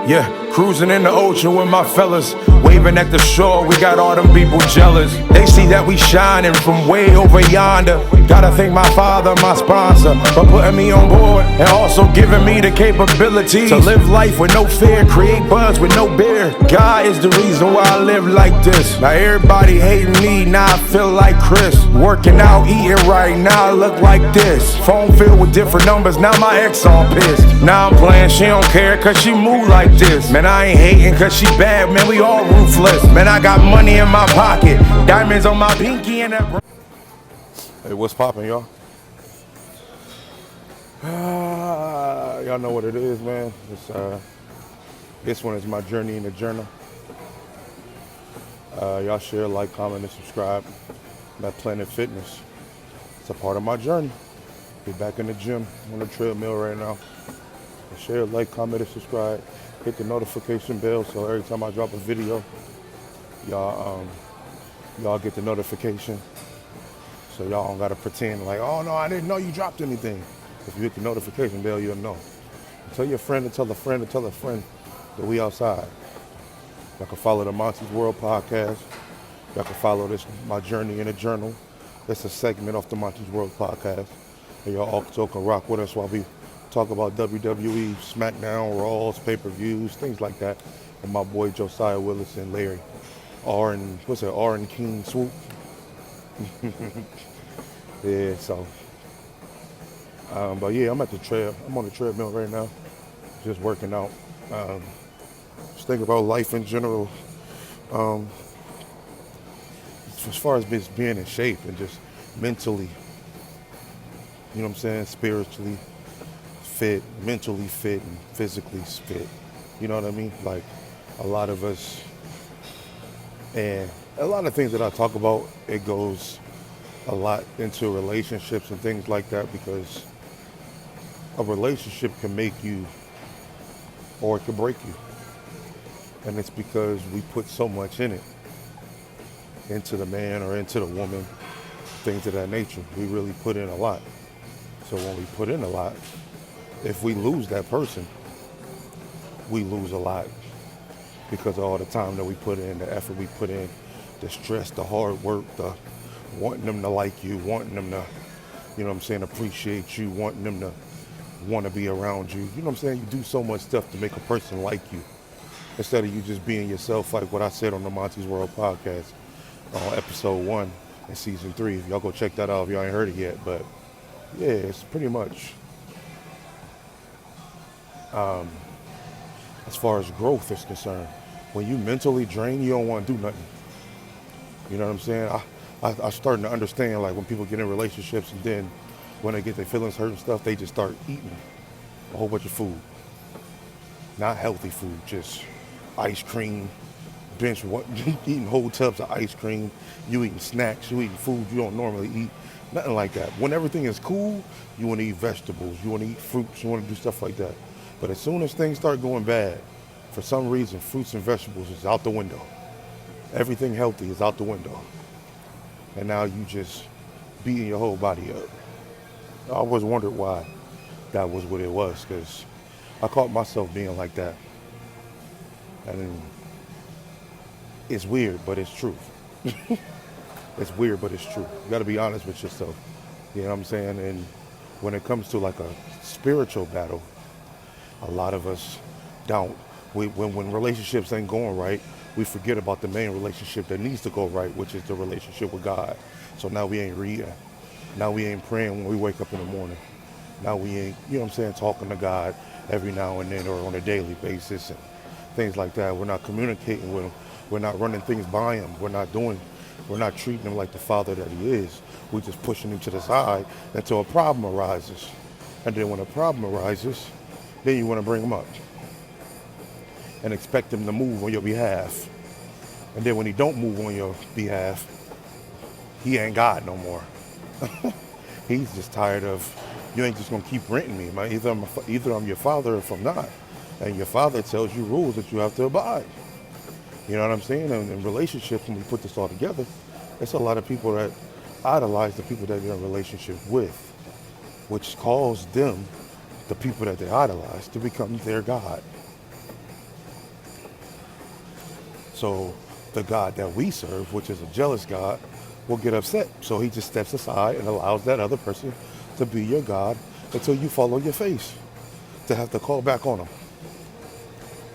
Yeah, cruising in the ocean with my fellas, waving at the shore, we got all them people jealous. They see that we shining from way over yonder. Gotta thank my father, my sponsor, for putting me on board and also giving me the capability to live life with no fear, create buzz with no beer. God is the reason why I live like this. Now everybody hating me, now I feel like Chris. Working out, eating right, now I look like this. Phone filled with different numbers, now my ex all pissed. Now I'm playing, she don't care cause she move like this. Man, I ain't hating cause she bad, man, we all ruthless. Man, I got money in my pocket, diamonds on my pinky and that. Hey, what's poppin', y'all? Y'all know what it is, man. This one is my journey in the journal. Y'all share, like, comment, and subscribe. That Planet Fitness. It's a part of my journey. Be back in the gym on the treadmill right now. Share, like, comment, and subscribe. Hit the notification bell so every time I drop a video, y'all get the notification. So y'all don't gotta pretend like, oh no, I didn't know you dropped anything. If you hit the notification bell, you'll know. Tell your friend to tell a friend to tell a friend that we outside. Y'all can follow the Monte's World podcast. Y'all can follow my journey in a journal. It's a segment off the Monte's World podcast. And y'all also can rock with us while we talk about WWE, SmackDown, Raws, pay-per-views, things like that. And my boy Josiah Willis and Larry. R and King Swoop. Yeah, so. But yeah, I'm on the treadmill right now. Just working out. Just thinking about life in general. As far as just being in shape and just mentally, you know what I'm saying, spiritually fit, mentally fit, and physically fit. You know what I mean? Like a lot of us, and a lot of things that I talk about, it goes a lot into relationships and things like that, because a relationship can make you or it can break you. And it's because we put so much in it, into the man or into the woman, things of that nature. We really put in a lot. So when we put in a lot, if we lose that person, we lose a lot because of all the time that we put in, the effort we put in, the stress, the hard work, the wanting them to like you, wanting them to, you know what I'm saying, appreciate you, wanting them to want to be around you. You know what I'm saying? You do so much stuff to make a person like you instead of you just being yourself, like what I said on the Monte's World podcast on episode 1 in season 3. Y'all go check that out if y'all ain't heard it yet. But yeah, it's pretty much as far as growth is concerned, when you mentally drain, you don't want to do nothing. You know what I'm saying? I'm starting to understand, like, when people get in relationships and then when they get their feelings hurt and stuff, they just start eating a whole bunch of food. Not healthy food, just ice cream, eating whole tubs of ice cream. You eating snacks, you eating food you don't normally eat. Nothing like that. When everything is cool, you want to eat vegetables, you want to eat fruits, you want to do stuff like that. But as soon as things start going bad, for some reason, fruits and vegetables is out the window. Everything healthy is out the window. And now you just beating your whole body up. I always wondered why that was what it was, because I caught myself being like that. And it's weird, but it's true. It's weird, but it's true. You got to be honest with yourself. You know what I'm saying? And when it comes to like a spiritual battle, a lot of us don't. When relationships ain't going right, we forget about the main relationship that needs to go right, which is the relationship with God. So now we ain't reading. Now we ain't praying when we wake up in the morning. Now we ain't, you know what I'm saying, talking to God every now and then or on a daily basis and things like that. We're not communicating with him. We're not running things by him. We're not treating him like the father that he is. We're just pushing him to the side until a problem arises. And then when a problem arises, then you want to bring him up and expect him to move on your behalf. And then when he don't move on your behalf, he ain't God no more. He's just tired of, you ain't just gonna keep renting me. Either I'm your father or if I'm not. And your father tells you rules that you have to abide. You know what I'm saying? And in relationships, when we put this all together, it's a lot of people that idolize the people that they're in a relationship with, which calls them, the people that they idolize, to become their God. So the God that we serve, which is a jealous God, will get upset. So he just steps aside and allows that other person to be your God until you fall on your face to have to call back on him.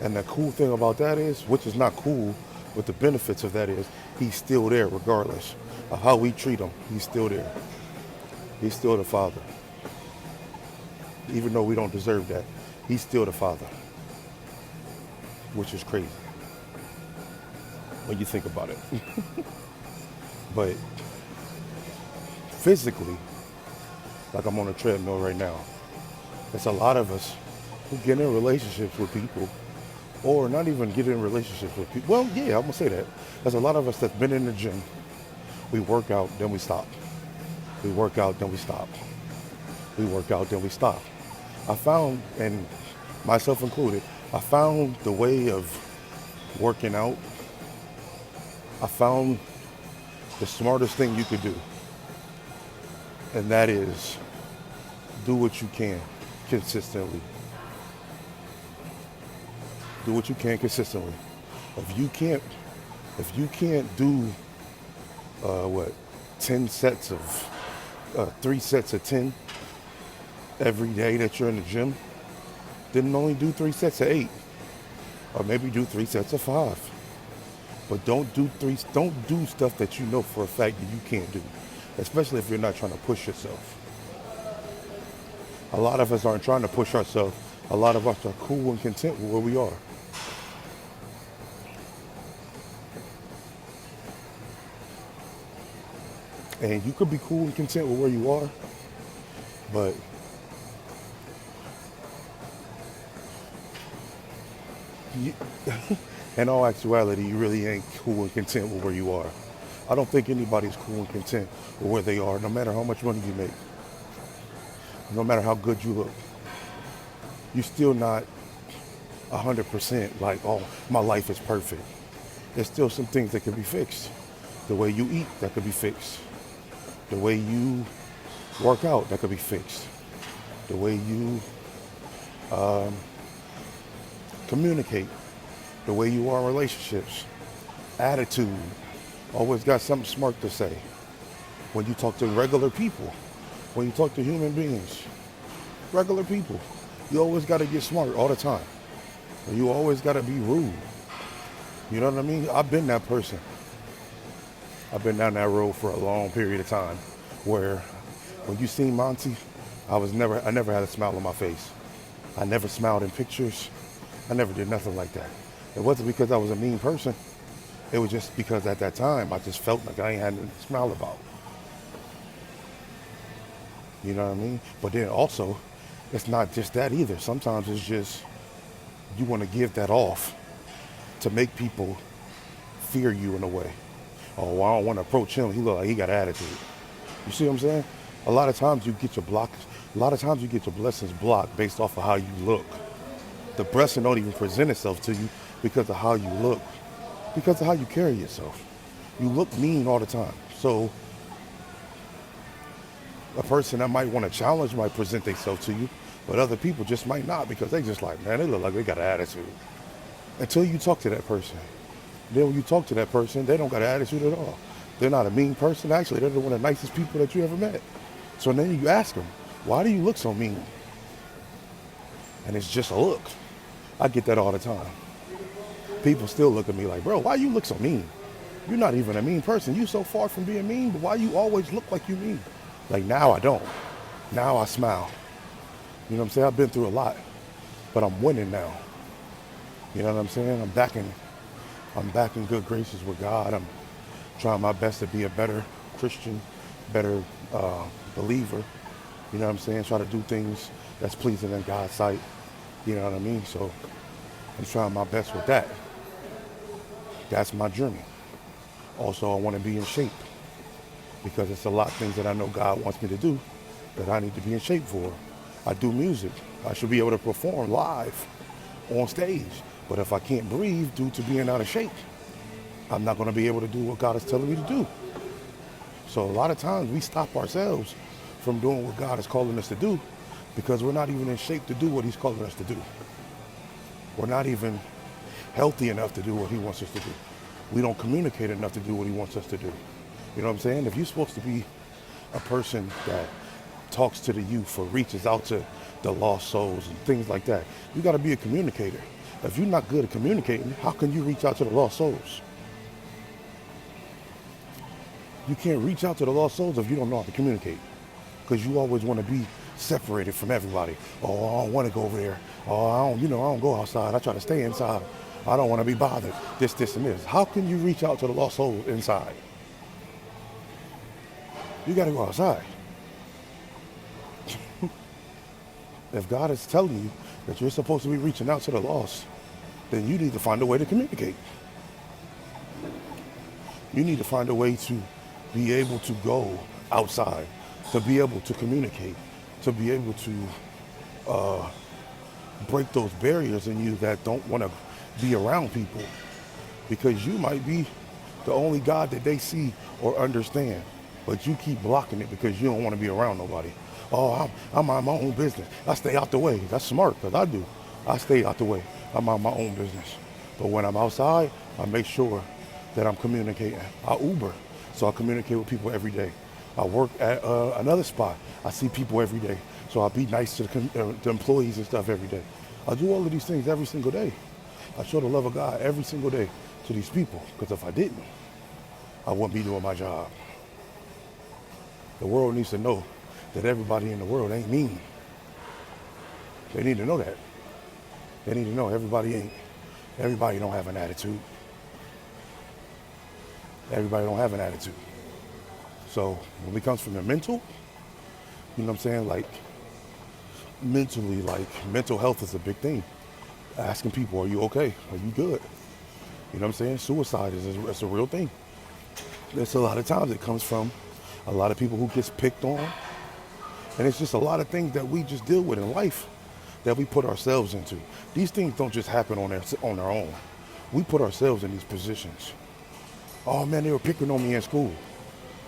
And the cool thing about that is, which is not cool, but the benefits of that is, he's still there regardless of how we treat him. He's still there. He's still the Father. Even though we don't deserve that, he's still the Father, which is crazy when you think about it. But physically, like I'm on a treadmill right now, there's a lot of us who get in relationships with people, or not even get in relationships with people. Well, yeah, I'm gonna say that. There's a lot of us that's been in the gym. We work out, then we stop. We work out, then we stop. We work out, then we stop. I found, and myself included, I found the way of working out. I found the smartest thing you could do. And that is do what you can consistently. Do what you can consistently. If you can't do 10 sets of 3 sets of 10 every day that you're in the gym, then only do 3 sets of 8, or maybe do 3 sets of 5. But don't do stuff that you know for a fact that you can't do, especially if you're not trying to push yourself. A lot of us aren't trying to push ourselves. A lot of us are cool and content with where we are. And you could be cool and content with where you are, but in all actuality, you really ain't cool and content with where you are. I don't think anybody's cool and content with where they are, no matter how much money you make, no matter how good you look. You're still not 100% like, oh, my life is perfect. There's still some things that can be fixed. The way you eat, that could be fixed. The way you work out, that could be fixed. The way you communicate, the way you are in relationships, attitude, always got something smart to say. When you talk to regular people, when you talk to human beings, regular people, you always got to get smart all the time. You always got to be rude. You know what I mean? I've been that person. I've been down that road for a long period of time where when you seen Monte, I never had a smile on my face. I never smiled in pictures. I never did nothing like that. It wasn't because I was a mean person. It was just because at that time, I just felt like I ain't had nothing to smile about. You know what I mean? But then also, it's not just that either. Sometimes it's just, you want to give that off to make people fear you in a way. Oh, well, I don't want to approach him. He look like he got an attitude. You see what I'm saying? A lot of times you get your blessings blocked based off of how you look. The blessing don't even present itself to you because of how you look, because of how you carry yourself. You look mean all the time. So a person that might want to challenge might present themselves to you, but other people just might not because they just like, man, they look like they got an attitude. Until you talk to that person. Then when you talk to that person, they don't got an attitude at all. They're not a mean person. Actually, they're one of the nicest people that you ever met. So then you ask them, why do you look so mean? And it's just a look. I get that all the time. People still look at me like, bro, why you look so mean? You're not even a mean person. You so far from being mean, but why you always look like you mean? Like now I don't. Now I smile. You know what I'm saying? I've been through a lot, but I'm winning now. You know what I'm saying? I'm back in good graces with God. I'm trying my best to be a better Christian, better believer. You know what I'm saying? Try to do things that's pleasing in God's sight. You know what I mean? So I'm trying my best with that. That's my journey. Also, I want to be in shape because it's a lot of things that I know God wants me to do that I need to be in shape for. I do music. I should be able to perform live on stage. But if I can't breathe due to being out of shape, I'm not going to be able to do what God is telling me to do. So a lot of times we stop ourselves from doing what God is calling us to do because we're not even in shape to do what he's calling us to do. We're not even healthy enough to do what he wants us to do. We don't communicate enough to do what he wants us to do. You know what I'm saying? If you're supposed to be a person that talks to the youth or reaches out to the lost souls and things like that, you got to be a communicator. If you're not good at communicating, how can you reach out to the lost souls? You can't reach out to the lost souls if you don't know how to communicate, because you always want to be separated from everybody. Oh, I don't want to go over there. Oh, I don't go outside. I try to stay inside. I don't want to be bothered. This, and this. How can you reach out to the lost souls inside? You got to go outside. If God is telling you that you're supposed to be reaching out to the lost, then you need to find a way to communicate. You need to find a way to be able to go outside, to be able to communicate, to be able to break those barriers in you that don't want to be around people, because you might be the only God that they see or understand, but you keep blocking it because you don't want to be around nobody. Oh, I'm on my own business. I stay out the way. That's smart, because I do. I stay out the way. I'm on my own business. But when I'm outside, I make sure that I'm communicating. I Uber, so I communicate with people every day. I work at another spot. I see people every day, so I be nice to the employees and stuff every day. I do all of these things every single day. I show the love of God every single day to these people, because if I didn't, I wouldn't be doing my job. The world needs to know that everybody in the world ain't mean. They need to know that. They need to know everybody don't have an attitude. Everybody don't have an attitude. So when it comes from the mental, you know what I'm saying? Like mentally, like mental health is a big thing. Asking people, are you okay? Are you good? You know what I'm saying? Suicide is a real thing. There's a lot of times it comes from a lot of people who gets picked on. And it's just a lot of things that we just deal with in life that we put ourselves into. These things don't just happen on their own. We put ourselves in these positions. Oh man, they were picking on me in school.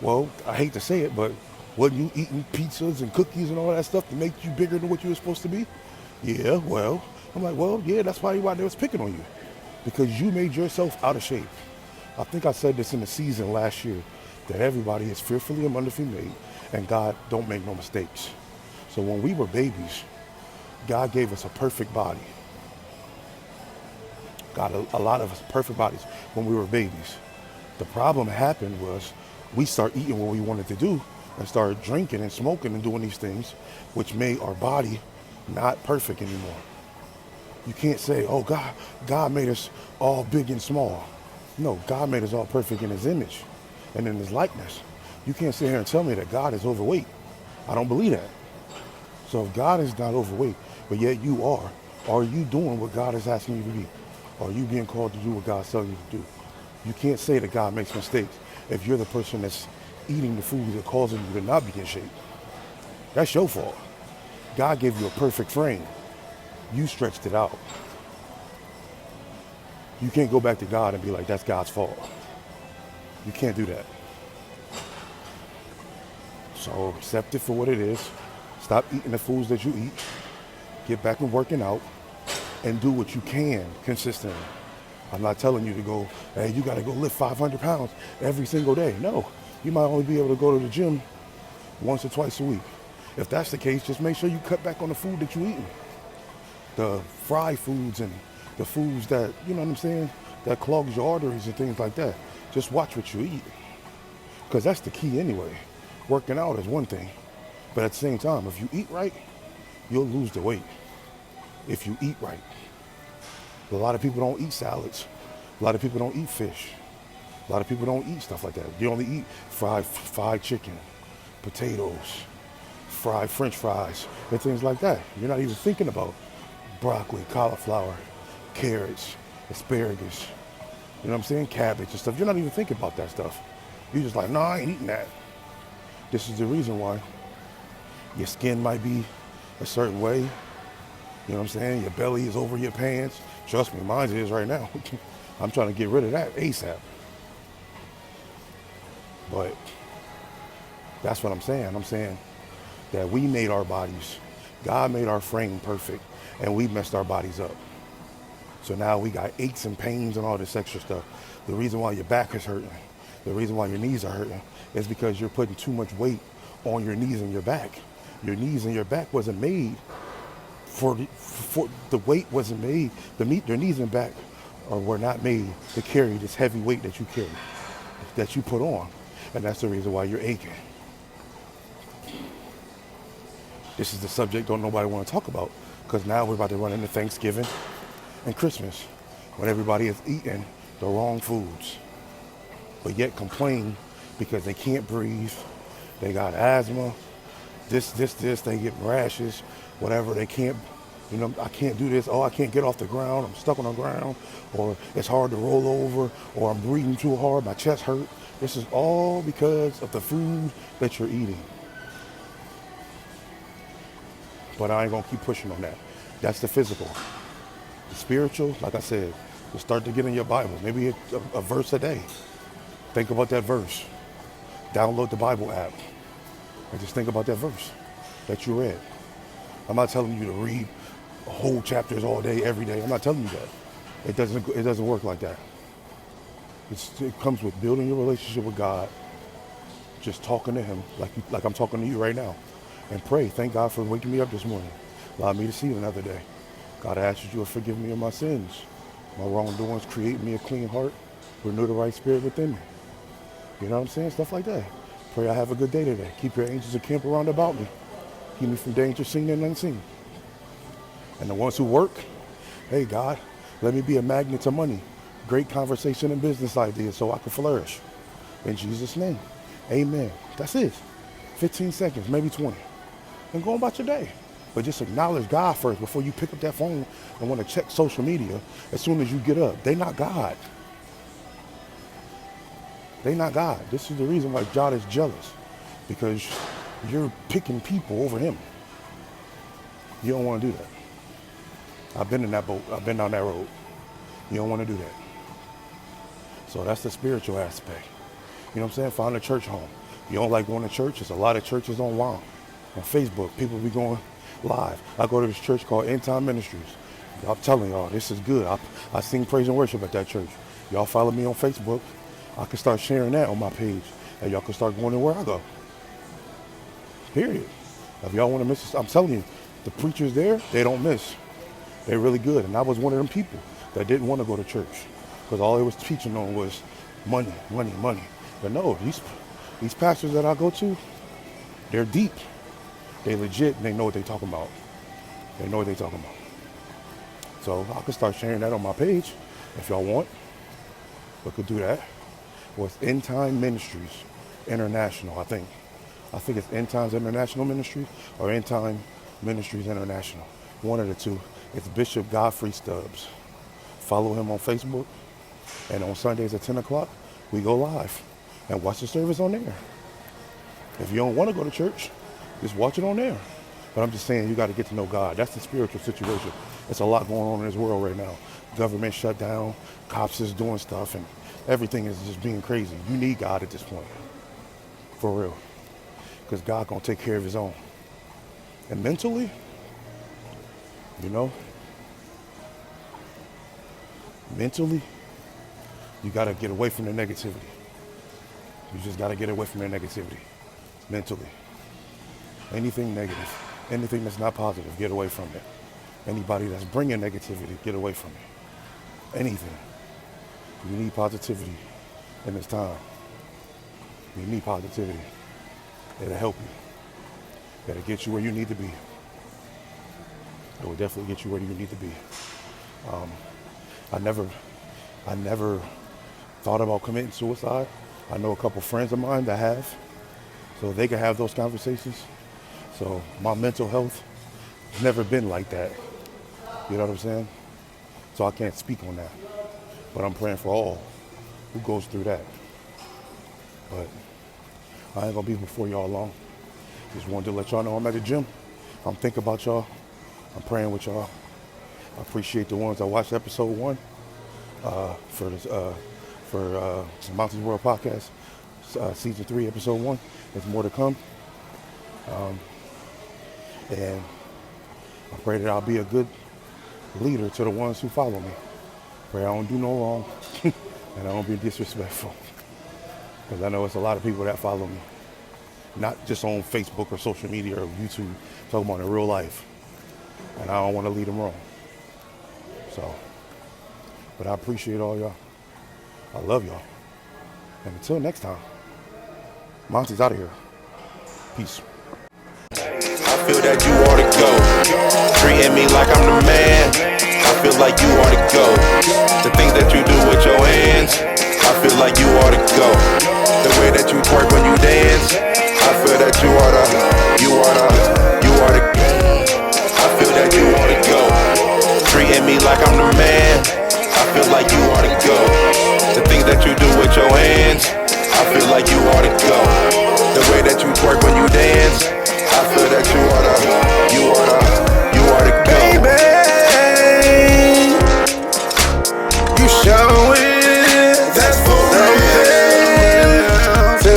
Well, I hate to say it, but wasn't you eating pizzas and cookies and all that stuff to make you bigger than what you were supposed to be? Yeah, well, I'm like, well, yeah, that's probably why they was picking on you. Because you made yourself out of shape. I think I said this in the season last year, that everybody is fearfully and wonderfully made, and God don't make no mistakes. So when we were babies, God gave us a perfect body. God, a lot of us perfect bodies when we were babies. The problem happened was we started eating what we wanted to do and started drinking and smoking and doing these things, which made our body not perfect anymore. You can't say, oh, God made us all big and small. No, God made us all perfect in his image and in his likeness. You can't sit here and tell me that God is overweight. I don't believe that. So if God is not overweight, but yet you are you doing what God is asking you to be? Are you being called to do what God's telling you to do? You can't say that God makes mistakes if you're the person that's eating the food that causing you to not be in shape. That's your fault. God gave you a perfect frame. You stretched it out. You can't go back to God and be like, that's God's fault. You can't do that. So accept it for what it is. Stop eating the foods that you eat. Get back and working out and do what you can consistently. I'm not telling you to go, hey, you got to go lift 500 pounds every single day. No, you might only be able to go to the gym once or twice a week. If that's the case, just make sure you cut back on the food that you're eating. The fried foods and the foods that, you know what I'm saying, that clogs your arteries and things like that. Just watch what you eat, because that's the key anyway. Working out is one thing, but at the same time, if you eat right, you'll lose the weight. If you eat right. A lot of people don't eat salads. A lot of people don't eat fish. A lot of people don't eat stuff like that. They only eat fried chicken, potatoes, fried French fries, and things like that. You're not even thinking about broccoli, cauliflower, carrots, asparagus, you know what I'm saying, cabbage and stuff. You're not even thinking about that stuff. You're just like, no, I ain't eating that. This is the reason why your skin might be a certain way. You know what I'm saying? Your belly is over your pants. Trust me, mine is right now. I'm trying to get rid of that ASAP. But that's what I'm saying. I'm saying that we made our bodies, God made our frame perfect, and we messed our bodies up. So now we got aches and pains and all this extra stuff. The reason why your back is hurting, the reason why your knees are hurting is because you're putting too much weight on your knees and your back. Your knees and your back wasn't made for the weight wasn't made. Your knees and back were not made to carry this heavy weight that you carry, that you put on. And that's the reason why you're aching. This is the subject don't nobody want to talk about, because now we're about to run into Thanksgiving and Christmas when everybody is eating the wrong foods, but yet complain because they can't breathe, they got asthma, this, they get rashes, whatever, they can't, I can't do this, I can't get off the ground, I'm stuck on the ground, or it's hard to roll over, or I'm breathing too hard, my chest hurt. This is all because of the food that you're eating. But I ain't gonna keep pushing on that. That's the physical. The spiritual, like I said, just start to get in your Bible. Maybe a verse a day. Think about that verse. Download the Bible app. And just think about that verse that you read. I'm not telling you to read whole chapters all day, every day. I'm not telling you that. It doesn't work like that. It comes with building your relationship with God, just talking to him like I'm talking to you right now. And pray. Thank God for waking me up this morning. Allow me to see another day. God, I ask that you will forgive me of my sins, my wrongdoings, create me a clean heart, renew the right spirit within me. You know what I'm saying? Stuff like that. Pray I have a good day today. Keep your angels encamp around about me. Keep me from danger seen and unseen. And the ones who work, hey God, let me be a magnet to money, great conversation and business ideas so I can flourish. In Jesus' name, amen. That's it. 15 seconds, maybe 20. And go about your day. But just acknowledge God first before you pick up that phone and want to check social media as soon as you get up. They not God. They not God. This is the reason why God is jealous, because you're picking people over him. You don't want to do that. I've been in that boat. I've been down that road. You don't want to do that. So that's the spiritual aspect. You know what I'm saying? Find a church home. You don't like going to church? There's a lot of churches online. On Facebook, people be going live. I go to this church called End Time Ministries. I'm telling y'all, this is good. I sing praise and worship at that church. Y'all follow me on Facebook. I can start sharing that on my page. And y'all can start going to where I go. Period. If y'all want to miss this, I'm telling you, the preachers there, they don't miss. They're really good. And I was one of them people that didn't want to go to church, because all they was teaching on was money, money, money. But no, these pastors that I go to, they're deep. They legit, and they know what they're talking about. They know what they're talking about. So I can start sharing that on my page if y'all want. We could do that. Well, it's End Time Ministries International, I think. I think it's End Times International Ministries or End Time Ministries International. One of the two. It's Bishop Godfrey Stubbs. Follow him on Facebook. And on Sundays at 10 o'clock, we go live and watch the service on there. If you don't want to go to church, just watch it on there. But I'm just saying, you got to get to know God. That's the spiritual situation. It's a lot going on in this world right now. Government shut down, cops is doing stuff, and everything is just being crazy. You need God at this point, for real, because God gonna take care of his own. And mentally, mentally, you got to get away from the negativity. You just got to get away from the negativity, mentally. Anything negative, anything that's not positive, get away from it. Anybody that's bringing negativity, get away from it. Anything. You need positivity in this time. You need positivity. It'll help you. It'll get you where you need to be. It will definitely get you where you need to be. I never thought about committing suicide. I know a couple friends of mine that have, so they can have those conversations. So my mental health has never been like that. You know what I'm saying? So I can't speak on that. But I'm praying for all who goes through that. But I ain't gonna be before y'all long. Just wanted to let y'all know I'm at the gym. I'm thinking about y'all. I'm praying with y'all. I appreciate the ones that watched episode 1 for Monte's World Podcast, season 3, episode 1. There's more to come. And I pray that I'll be a good leader to the ones who follow me. Pray I don't do no wrong. And I don't be disrespectful. Because I know it's a lot of people that follow me. Not just on Facebook or social media or YouTube, talking about in real life. And I don't want to lead them wrong. So, but I appreciate all y'all. I love y'all. And until next time, Monte's out of here. Peace. I feel that you ought to go. Treating me like I'm the man. I feel like you ought to go. The things that you do with your hands, I feel like you ought to go. The way that you twerk when you dance, I feel that you ought to. I feel that you ought to go. Treating me like I'm the man. I feel like you ought to go. The things that you do with your hands, I feel like you ought to go. The way that you twerk when you dance, I feel that you ought to go. Baby, you show it, that's for real. To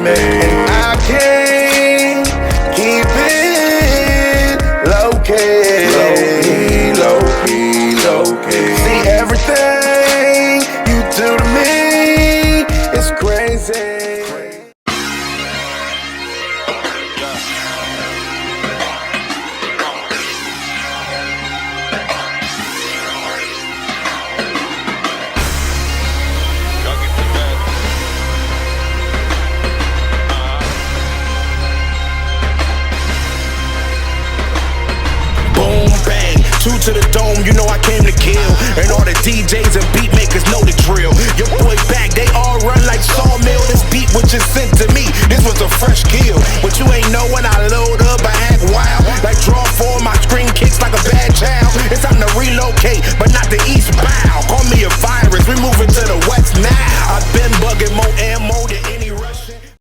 me. And I can't keep it low-key. See, everything you do to me is crazy. Two to the dome, you know I came to kill. And all the DJs and beat makers know the drill. Your boy back, they all run like sawmill. This beat was just sent to